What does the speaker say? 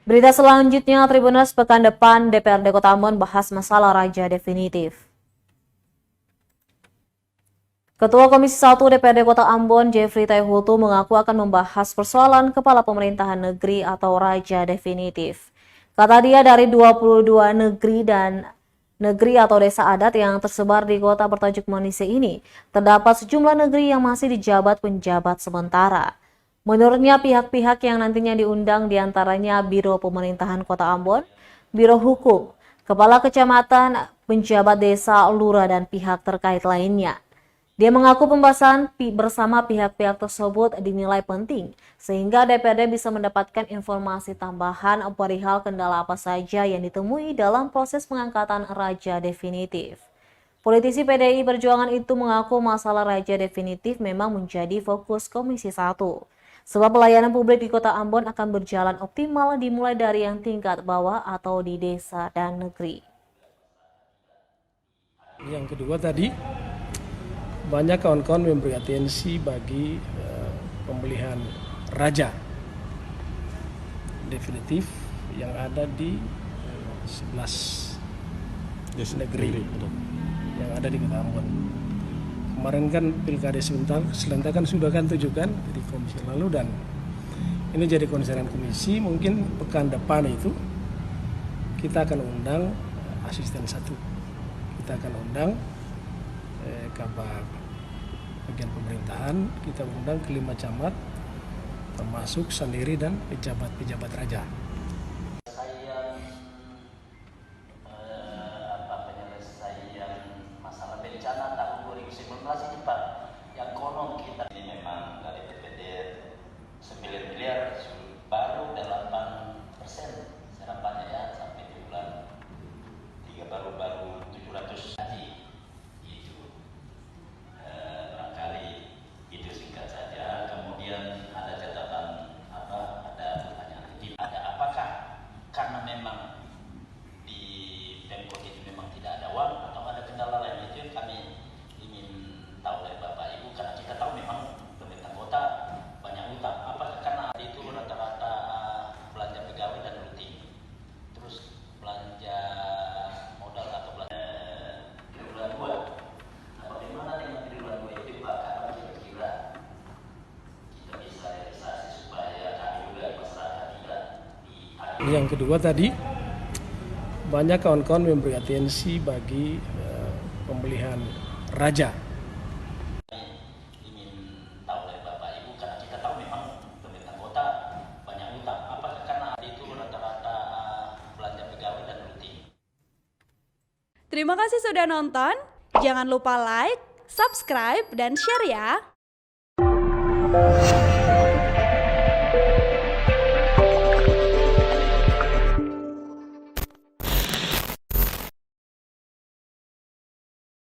Berita selanjutnya, Tribuners, pekan depan DPRD Kota Ambon bahas masalah raja definitif. Ketua Komisi 1 DPRD Kota Ambon, Jeffrey Taihutu, mengaku akan membahas persoalan kepala pemerintahan negeri atau raja definitif. Kata dia, dari 22 negeri atau desa adat yang tersebar di kota bertajuk Manise ini, terdapat sejumlah negeri yang masih dijabat penjabat sementara. Menurutnya, pihak-pihak yang nantinya diundang diantaranya Biro Pemerintahan Kota Ambon, Biro Hukum, Kepala Kecamatan, penjabat desa, lurah, dan pihak terkait lainnya. Dia mengaku pembahasan bersama pihak-pihak tersebut dinilai penting, sehingga DPRD bisa mendapatkan informasi tambahan perihal kendala apa saja yang ditemui dalam proses pengangkatan raja definitif. Politisi PDI Perjuangan itu mengaku masalah raja definitif memang menjadi fokus Komisi 1. Sebab pelayanan publik di Kota Ambon akan berjalan optimal dimulai dari yang tingkat bawah atau di desa dan negeri. Yang kedua tadi, banyak kawan-kawan memberi atensi bagi pemilihan raja definitif yang ada di 11 negeri yang ada di Kota Ambon. Kemarin kan pilkada serentak kan sudah kan tujukan di komisi lalu, dan ini jadi konseran komisi. Mungkin pekan depan itu kita akan undang asisten 1, kita akan undang kabar bagian pemerintahan, kita undang ke 5 camat termasuk sendiri dan pejabat-pejabat raja. Masalah bencana tahun 2019 ini Pak, yang konon kita ini memang dari TPD 9 miliar baru 8% serapannya ya, sampai di bulan 3 baru 700 haji itu. Barangkali itu singkat saja. Kemudian ada catatan ada pertanyaan lagi, ada apakah karena memang di Pemkot itu memang tidak ada uang atau ada kendala lain? Itu yang kami ingin tahu dari Bapak Ibu, karena kita tahu memang pemerintah kota banyak utang. Apakah karena itu rata-rata belanja pegawai dan rutin, terus belanja modal atau belanja triwulan 2? Nah, bagaimana dengan triwulan 2 itu Pak? Karena kira-kira kita bisa realisasi supaya kami juga masyarakat tidak di. Yang kedua tadi, banyak kawan-kawan memberi atensi bagi pemilihan raja. Ingin tahu dari Bapak Ibu, karena kita tahu memang pemerintah kota banyak utang. Apakah karena itu rata-rata belanja pegawai dan rutin? Terima kasih sudah nonton. Jangan lupa like, subscribe, dan share ya.